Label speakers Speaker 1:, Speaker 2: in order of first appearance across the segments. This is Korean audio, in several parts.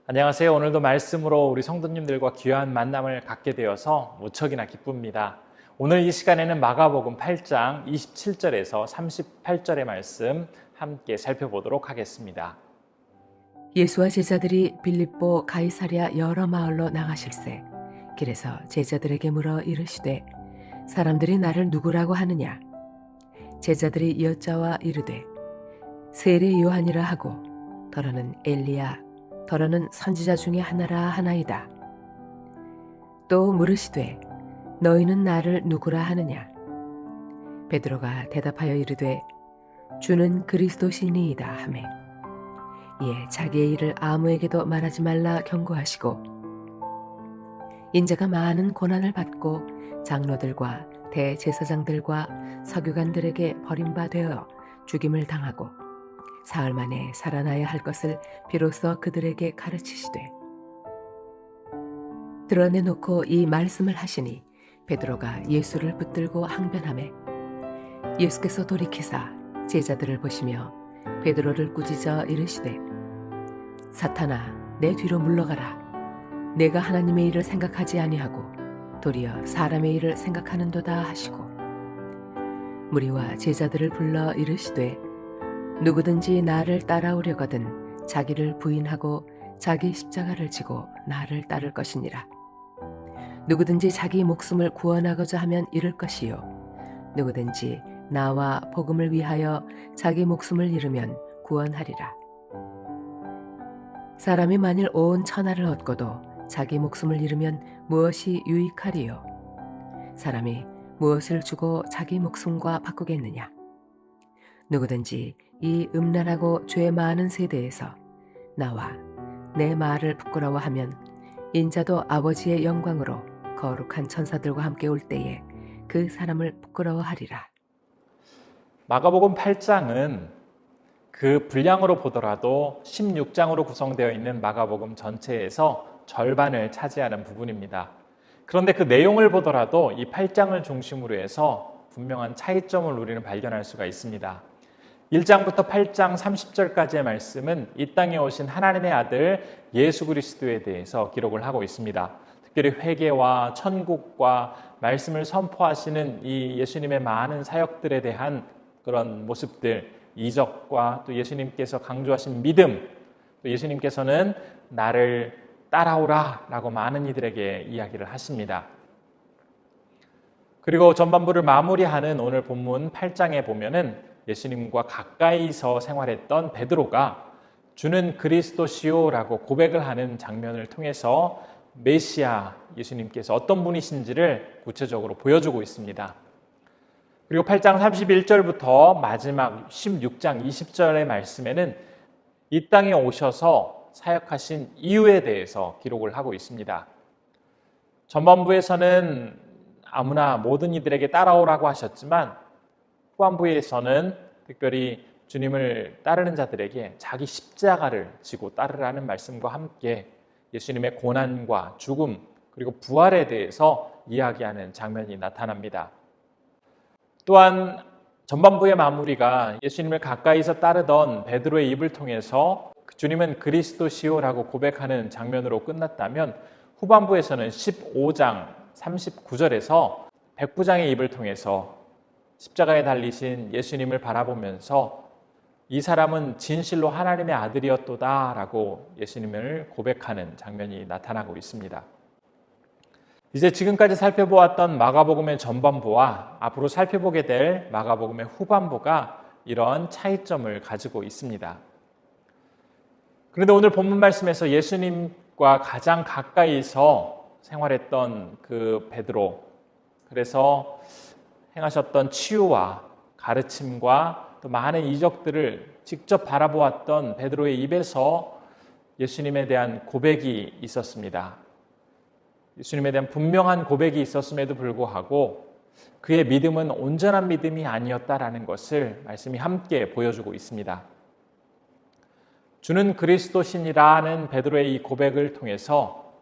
Speaker 1: 안녕하세요. 오늘도 말씀으로 우리 성도님들과 귀한 만남을 갖게 되어서 무척이나 기쁩니다. 오늘 이 시간에는 마가복음 8장 27절에서 38절의 말씀 함께 살펴보도록 하겠습니다.
Speaker 2: 예수와 제자들이 빌립보 가이사랴 여러 마을로 나가실새 길에서 제자들에게 물어 이르시되 사람들이 나를 누구라고 하느냐? 제자들이 여짜와 이르되 세례 요한이라 하고 더러는 엘리야 더러는 선지자 중에 하나라 하나이다. 또 물으시되 너희는 나를 누구라 하느냐? 베드로가 대답하여 이르되 주는 그리스도시니이다 하매 이에 자기의 일을 아무에게도 말하지 말라 경고하시고 인자가 많은 고난을 받고 장로들과 대제사장들과 서기관들에게 버림받아 죽임을 당하고 사흘 만에 살아나야 할 것을 비로소 그들에게 가르치시되 드러내놓고 이 말씀을 하시니 베드로가 예수를 붙들고 항변하매 예수께서 돌이키사 제자들을 보시며 베드로를 꾸짖어 이르시되 사탄아 내 뒤로 물러가라. 내가 하나님의 일을 생각하지 아니하고 도리어 사람의 일을 생각하는도다 하시고 무리와 제자들을 불러 이르시되 누구든지 나를 따라오려거든 자기를 부인하고 자기 십자가를 지고 나를 따를 것이니라. 누구든지 자기 목숨을 구원하고자 하면 잃을 것이요 누구든지 나와 복음을 위하여 자기 목숨을 잃으면 구원하리라. 사람이 만일 온 천하를 얻고도 자기 목숨을 잃으면 무엇이 유익하리요? 사람이 무엇을 주고 자기 목숨과 바꾸겠느냐? 누구든지 이 음란하고 죄 많은 세대에서 나와 내 말을 부끄러워하면 인자도 아버지의 영광으로 거룩한 천사들과 함께 올 때에 그 사람을 부끄러워하리라.
Speaker 1: 마가복음 8장은 그 분량으로 보더라도 16장으로 구성되어 있는 마가복음 전체에서 절반을 차지하는 부분입니다. 그런데 그 내용을 보더라도 이 8장을 중심으로 해서 분명한 차이점을 우리는 발견할 수가 있습니다. 1장부터 8장 30절까지의 말씀은 이 땅에 오신 하나님의 아들 예수 그리스도에 대해서 기록을 하고 있습니다. 특별히 회개와 천국과 말씀을 선포하시는 이 예수님의 많은 사역들에 대한 그런 모습들, 이적과 또 예수님께서 강조하신 믿음, 또 예수님께서는 나를 따라오라 라고 많은 이들에게 이야기를 하십니다. 그리고 전반부를 마무리하는 오늘 본문 8장에 보면은 예수님과 가까이서 생활했던 베드로가 주는 그리스도시오라고 고백을 하는 장면을 통해서 메시아 예수님께서 어떤 분이신지를 구체적으로 보여주고 있습니다. 그리고 8장 31절부터 마지막 16장 20절의 말씀에는 이 땅에 오셔서 사역하신 이유에 대해서 기록을 하고 있습니다. 전반부에서는 아무나 모든 이들에게 따라오라고 하셨지만 후반부에서는 특별히 주님을 따르는 자들에게 자기 십자가를 지고 따르라는 말씀과 함께 예수님의 고난과 죽음 그리고 부활에 대해서 이야기하는 장면이 나타납니다. 또한 전반부의 마무리가 예수님을 가까이서 따르던 베드로의 입을 통해서 주님은 그리스도시오라고 고백하는 장면으로 끝났다면 후반부에서는 15장 39절에서 백부장의 입을 통해서 십자가에 달리신 예수님을 바라보면서 이 사람은 진실로 하나님의 아들이었도다 라고 예수님을 고백하는 장면이 나타나고 있습니다. 이제 지금까지 살펴보았던 마가복음의 전반부와 앞으로 살펴보게 될 마가복음의 후반부가 이런 차이점을 가지고 있습니다. 그런데 오늘 본문 말씀에서 예수님과 가장 가까이서 생활했던 그 베드로, 그래서 행하셨던 치유와 가르침과 또 많은 이적들을 직접 바라보았던 베드로의 입에서 예수님에 대한 고백이 있었습니다. 예수님에 대한 분명한 고백이 있었음에도 불구하고 그의 믿음은 온전한 믿음이 아니었다라는 것을 말씀이 함께 보여주고 있습니다. 주는 그리스도신이라는 베드로의 이 고백을 통해서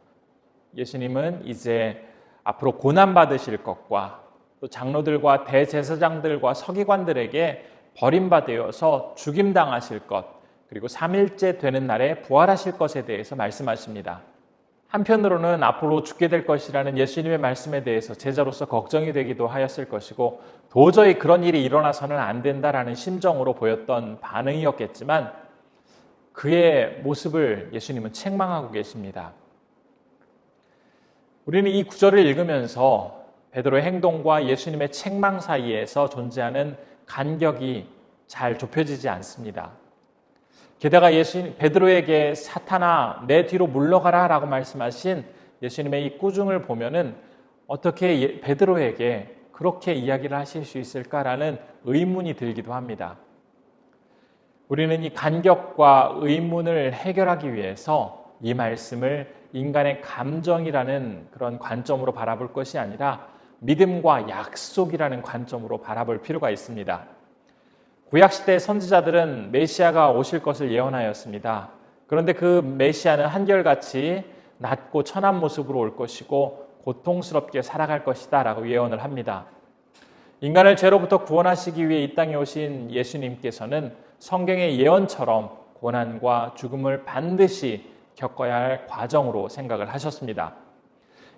Speaker 1: 예수님은 이제 앞으로 고난받으실 것과 또 장로들과 대제사장들과 서기관들에게 버림받아서 죽임당하실 것, 그리고 3일째 되는 날에 부활하실 것에 대해서 말씀하십니다. 한편으로는 앞으로 죽게 될 것이라는 예수님의 말씀에 대해서 제자로서 걱정이 되기도 하였을 것이고 도저히 그런 일이 일어나서는 안 된다라는 심정으로 보였던 반응이었겠지만 그의 모습을 예수님은 책망하고 계십니다. 우리는 이 구절을 읽으면서 베드로의 행동과 예수님의 책망 사이에서 존재하는 간격이 잘 좁혀지지 않습니다. 게다가 베드로에게 사탄아 내 뒤로 물러가라 라고 말씀하신 예수님의 이 꾸중을 보면은 어떻게 베드로에게 그렇게 이야기를 하실 수 있을까라는 의문이 들기도 합니다. 우리는 이 간격과 의문을 해결하기 위해서 이 말씀을 인간의 감정이라는 그런 관점으로 바라볼 것이 아니라 믿음과 약속이라는 관점으로 바라볼 필요가 있습니다. 구약시대 선지자들은 메시아가 오실 것을 예언하였습니다. 그런데 그 메시아는 한결같이 낮고 천한 모습으로 올 것이고 고통스럽게 살아갈 것이다 라고 예언을 합니다. 인간을 죄로부터 구원하시기 위해 이 땅에 오신 예수님께서는 성경의 예언처럼 고난과 죽음을 반드시 겪어야 할 과정으로 생각을 하셨습니다.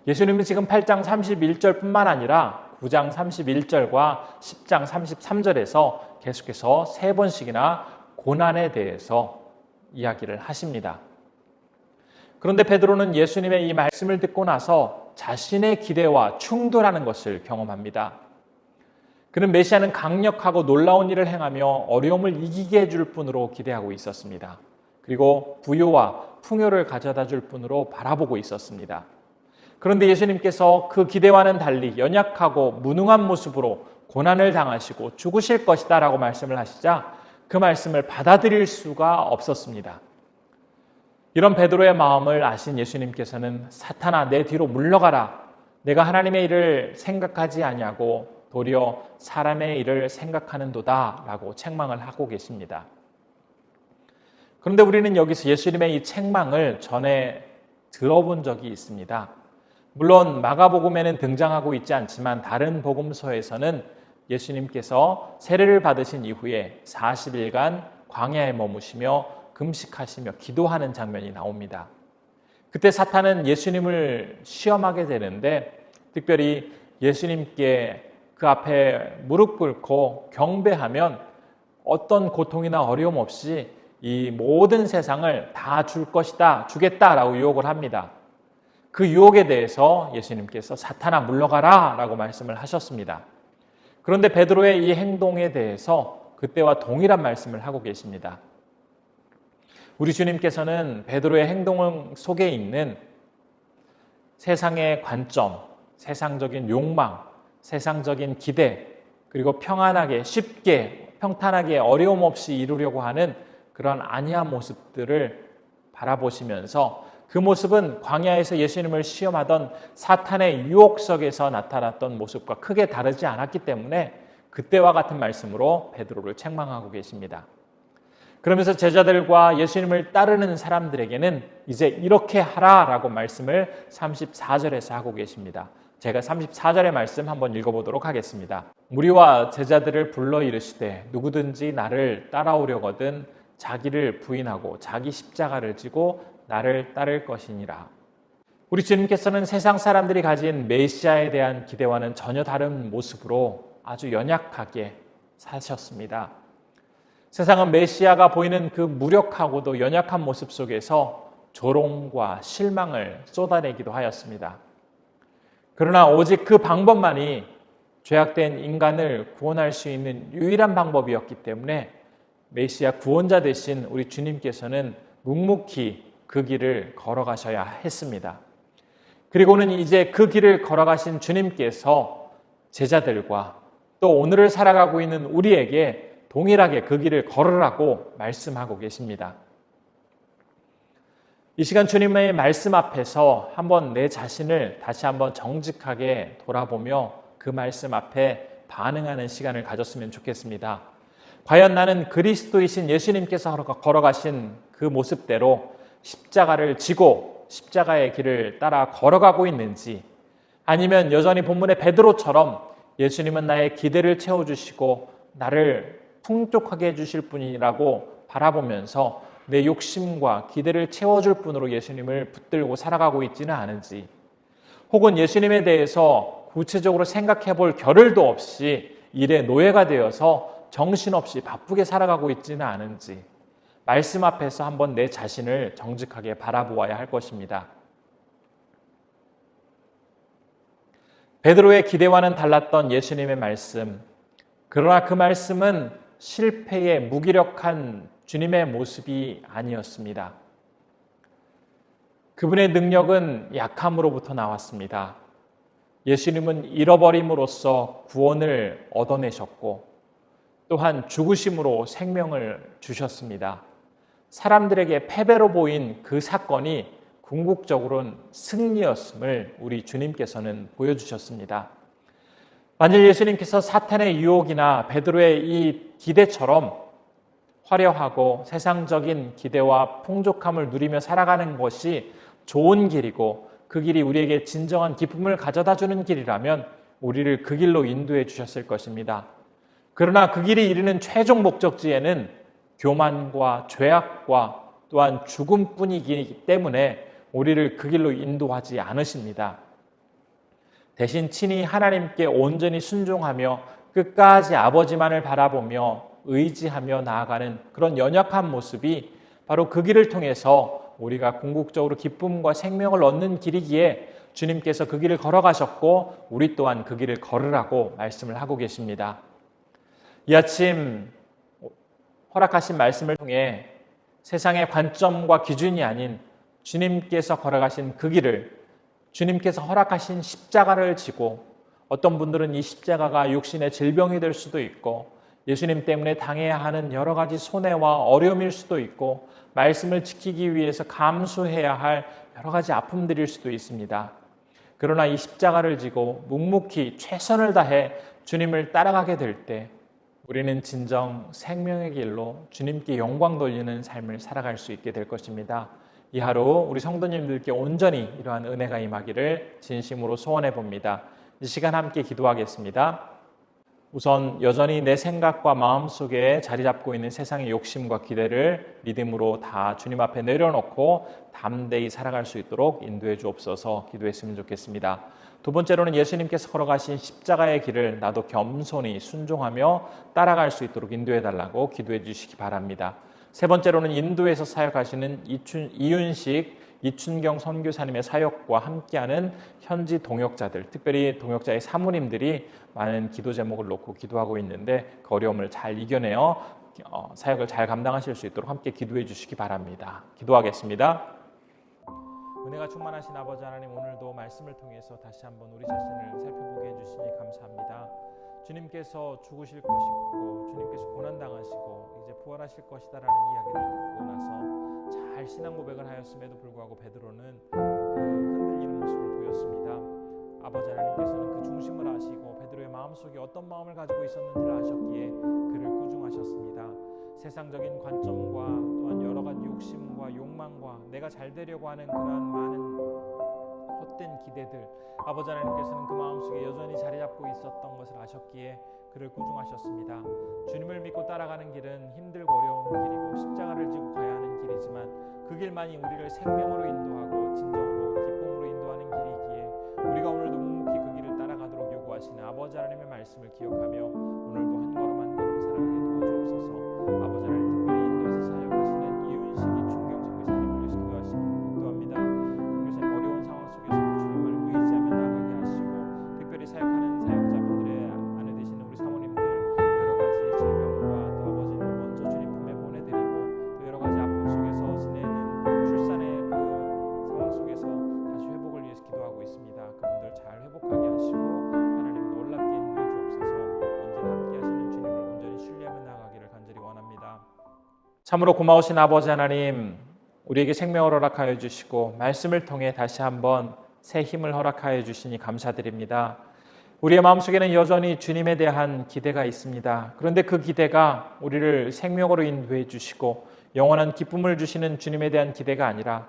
Speaker 1: 예수님은 지금 8장 31절뿐만 아니라 9장 31절과 10장 33절에서 계속해서 3번씩이나 고난에 대해서 이야기를 하십니다. 그런데 베드로는 예수님의 이 말씀을 듣고 나서 자신의 기대와 충돌하는 것을 경험합니다. 그는 메시아는 강력하고 놀라운 일을 행하며 어려움을 이기게 해줄 뿐으로 기대하고 있었습니다. 그리고 부요와 풍요를 가져다 줄 뿐으로 바라보고 있었습니다. 그런데 예수님께서 그 기대와는 달리 연약하고 무능한 모습으로 고난을 당하시고 죽으실 것이다 라고 말씀을 하시자 그 말씀을 받아들일 수가 없었습니다. 이런 베드로의 마음을 아신 예수님께서는 사탄아 내 뒤로 물러가라. 내가 하나님의 일을 생각하지 아니하고 도리어 사람의 일을 생각하는도다 라고 책망을 하고 계십니다. 그런데 우리는 여기서 예수님의 이 책망을 전에 들어본 적이 있습니다. 물론 마가복음에는 등장하고 있지 않지만 다른 복음서에서는 예수님께서 세례를 받으신 이후에 40일간 광야에 머무시며 금식하시며 기도하는 장면이 나옵니다. 그때 사탄은 예수님을 시험하게 되는데 특별히 예수님께 그 앞에 무릎 꿇고 경배하면 어떤 고통이나 어려움 없이 이 모든 세상을 다 줄 것이다, 주겠다라고 유혹을 합니다. 그 유혹에 대해서 예수님께서 사탄아 물러가라 라고 말씀을 하셨습니다. 그런데 베드로의 이 행동에 대해서 그때와 동일한 말씀을 하고 계십니다. 우리 주님께서는 베드로의 행동 속에 있는 세상의 관점, 세상적인 욕망, 세상적인 기대, 그리고 평안하게 쉽게 평탄하게 어려움 없이 이루려고 하는 그런 안이한 모습들을 바라보시면서 그 모습은 광야에서 예수님을 시험하던 사탄의 유혹 속에서 나타났던 모습과 크게 다르지 않았기 때문에 그때와 같은 말씀으로 베드로를 책망하고 계십니다. 그러면서 제자들과 예수님을 따르는 사람들에게는 이제 이렇게 하라라고 말씀을 34절에서 하고 계십니다. 제가 34절의 말씀 한번 읽어보도록 하겠습니다. 무리와 제자들을 불러 이르시되 누구든지 나를 따라오려거든 자기를 부인하고 자기 십자가를 지고 나를 따를 것이니라. 우리 주님께서는 세상 사람들이 가진 메시아에 대한 기대와는 전혀 다른 모습으로 아주 연약하게 사셨습니다. 세상은 메시아가 보이는 그 무력하고도 연약한 모습 속에서 조롱과 실망을 쏟아내기도 하였습니다. 그러나 오직 그 방법만이 죄악된 인간을 구원할 수 있는 유일한 방법이었기 때문에 메시아 구원자 되신 우리 주님께서는 묵묵히 그 길을 걸어가셔야 했습니다. 그리고는 이제 그 길을 걸어가신 주님께서 제자들과 또 오늘을 살아가고 있는 우리에게 동일하게 그 길을 걸으라고 말씀하고 계십니다. 이 시간 주님의 말씀 앞에서 한번 내 자신을 다시 한번 정직하게 돌아보며 그 말씀 앞에 반응하는 시간을 가졌으면 좋겠습니다. 과연 나는 그리스도이신 예수님께서 걸어가신 그 모습대로 십자가를 지고 십자가의 길을 따라 걸어가고 있는지, 아니면 여전히 본문의 베드로처럼 예수님은 나의 기대를 채워주시고 나를 풍족하게 해주실 분이라고 바라보면서 내 욕심과 기대를 채워줄 뿐으로 예수님을 붙들고 살아가고 있지는 않은지, 혹은 예수님에 대해서 구체적으로 생각해 볼 겨를도 없이 일의 노예가 되어서 정신없이 바쁘게 살아가고 있지는 않은지 말씀 앞에서 한번 내 자신을 정직하게 바라보아야 할 것입니다. 베드로의 기대와는 달랐던 예수님의 말씀, 그러나 그 말씀은 실패에 무기력한 주님의 모습이 아니었습니다. 그분의 능력은 약함으로부터 나왔습니다. 예수님은 잃어버림으로써 구원을 얻어내셨고 또한 죽으심으로 생명을 주셨습니다. 사람들에게 패배로 보인 그 사건이 궁극적으로는 승리였음을 우리 주님께서는 보여주셨습니다. 만일 예수님께서 사탄의 유혹이나 베드로의 이 기대처럼 화려하고 세상적인 기대와 풍족함을 누리며 살아가는 것이 좋은 길이고 그 길이 우리에게 진정한 기쁨을 가져다 주는 길이라면 우리를 그 길로 인도해 주셨을 것입니다. 그러나 그 길이 이르는 최종 목적지에는 교만과 죄악과 또한 죽음뿐이기 때문에 우리를 그 길로 인도하지 않으십니다. 대신 친히 하나님께 온전히 순종하며 끝까지 아버지만을 바라보며 의지하며 나아가는 그런 연약한 모습이 바로 그 길을 통해서 우리가 궁극적으로 기쁨과 생명을 얻는 길이기에 주님께서 그 길을 걸어가셨고 우리 또한 그 길을 걸으라고 말씀을 하고 계십니다. 이 아침 허락하신 말씀을 통해 세상의 관점과 기준이 아닌 주님께서 걸어가신 그 길을, 주님께서 허락하신 십자가를 지고, 어떤 분들은 이 십자가가 육신의 질병이 될 수도 있고 예수님 때문에 당해야 하는 여러 가지 손해와 어려움일 수도 있고 말씀을 지키기 위해서 감수해야 할 여러 가지 아픔들일 수도 있습니다. 그러나 이 십자가를 지고 묵묵히 최선을 다해 주님을 따라가게 될 때 우리는 진정 생명의 길로 주님께 영광 돌리는 삶을 살아갈 수 있게 될 것입니다. 이 하루 우리 성도님들께 온전히 이러한 은혜가 임하기를 진심으로 소원해 봅니다. 이 시간 함께 기도하겠습니다. 우선 여전히 내 생각과 마음 속에 자리 잡고 있는 세상의 욕심과 기대를 믿음으로 다 주님 앞에 내려놓고 담대히 살아갈 수 있도록 인도해 주옵소서 기도했으면 좋겠습니다. 두 번째로는 예수님께서 걸어가신 십자가의 길을 나도 겸손히 순종하며 따라갈 수 있도록 인도해 달라고 기도해 주시기 바랍니다. 세 번째로는 인도에서 사역하시는 이윤식, 이춘경 선교사님의 사역과 함께하는 현지 동역자들, 특별히 동역자의 사모님들이 많은 기도 제목을 놓고 기도하고 있는데 그 어려움을 잘 이겨내어 사역을 잘 감당하실 수 있도록 함께 기도해 주시기 바랍니다. 기도하겠습니다. 은혜가 충만하신 아버지 하나님, 오늘도 말씀을 통해서 다시 한번 우리 자신을 살펴보게 해주시니 감사합니다. 주님께서 죽으실 것이고 주님께서 고난당하시고 이제 부활하실 것이다라는 이야기를 듣고 나서 잘 신앙 고백을 하였음에도 불구하고 베드로는 그 흔들리는 모습을 보였습니다. 아버지 하나님께서는 그 중심을 아시고 베드로의 마음속에 어떤 마음을 가지고 있었는지를 아셨기에 그를 꾸중하셨습니다. 세상적인 관점과 또한 여러 가지 욕심과 욕망과 내가 잘 되려고 하는 그러한 많은 헛된 기대들, 아버지 하나님께서는 그 마음속에 여전히 자리 잡고 있었던 것을 아셨기에 그를 꾸중하셨습니다. 주님을 믿고 따라가는 길은 힘들고 어려운 길이고 십자가를 지고 가야 하는 길이지만 그 길만이 우리를 생명으로 인도하고 진정으로 기쁨으로 인도하는 길이기에 우리가 오늘도 묵묵히 그 길을 따라가도록 요구하시는 아버지 하나님의 말씀을 기억하며 오늘도 한 걸음 한 걸음 살아가게 도와주옵소서. 아버지 하나님, 특별히 인도에서 사역하시는 이윤식이 충경 선교사님을 위해서 기도합니다. 선교사님 어려운 상황 속에서도 주님을 의지하며 나가게 하시고 특별히 사역하는 사역자분들의 아내 되시는 우리 사모님들 여러 가지 질병과 또 아버지를 먼저 주님 품에 보내드리고 또 여러 가지 아픔 속에서 지내는 출산의 그 상황 속에서 다시 회복을 위해서 기도하고 있습니다. 그분들 잘 회복하게 하시고 하나님 놀랍게 인도해 주옵소서. 언제나 함께 하시는 주님을 온전히 신뢰하며 나아가기를 간절히 원합니다. 참으로 고마우신 아버지 하나님, 우리에게 생명을 허락하여 주시고 말씀을 통해 다시 한번 새 힘을 허락하여 주시니 감사드립니다. 우리의 마음속에는 여전히 주님에 대한 기대가 있습니다. 그런데 그 기대가 우리를 생명으로 인도해 주시고 영원한 기쁨을 주시는 주님에 대한 기대가 아니라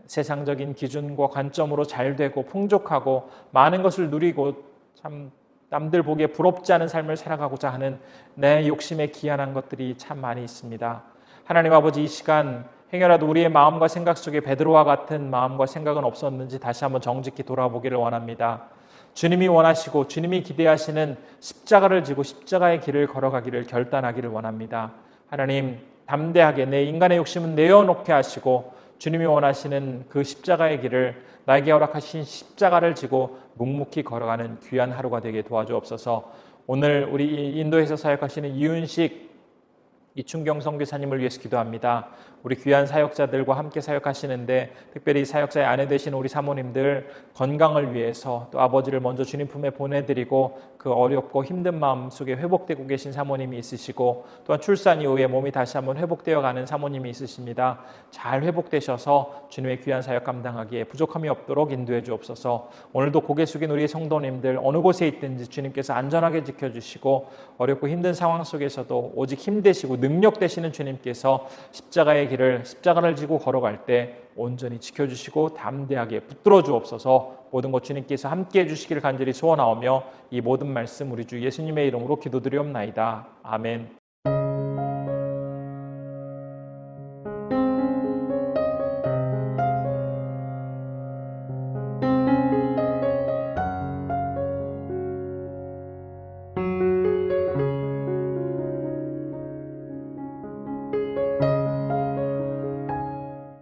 Speaker 1: 세상적인 기준과 관점으로 잘되고 풍족하고 많은 것을 누리고 참 남들 보기에 부럽지 않은 삶을 살아가고자 하는 내 욕심에 기한한 것들이 참 많이 있습니다. 하나님 아버지, 이 시간 행여라도 우리의 마음과 생각 속에 베드로와 같은 마음과 생각은 없었는지 다시 한번 정직히 돌아보기를 원합니다. 주님이 원하시고 주님이 기대하시는 십자가를 지고 십자가의 길을 걸어가기를 결단하기를 원합니다. 하나님, 담대하게 내 인간의 욕심은 내어놓게 하시고 주님이 원하시는 그 십자가의 길을, 나에게 허락하신 십자가를 지고 묵묵히 걸어가는 귀한 하루가 되게 도와주옵소서. 오늘 우리 인도에서 사역하시는 이윤식 이춘경 선교사님을 위해서 기도합니다. 우리 귀한 사역자들과 함께 사역하시는데 특별히 사역자의 아내 되시는 우리 사모님들 건강을 위해서, 또 아버지를 먼저 주님 품에 보내드리고 그 어렵고 힘든 마음 속에 회복되고 계신 사모님이 있으시고, 또한 출산 이후에 몸이 다시 한번 회복되어 가는 사모님이 있으십니다. 잘 회복되셔서 주님의 귀한 사역 감당하기에 부족함이 없도록 인도해 주옵소서. 오늘도 고개 숙인 우리의 성도님들 어느 곳에 있든지 주님께서 안전하게 지켜주시고, 어렵고 힘든 상황 속에서도 오직 힘되시고 능력 되시는 주님께서 십자가를 지고 걸어갈 때 온전히 지켜주시고 담대하게 붙들어 주옵소서. 모든 것 주님께서 함께해 주시기를 간절히 소원하오며 이 모든 말씀 우리 주 예수님의 이름으로 기도드리옵나이다. 아멘.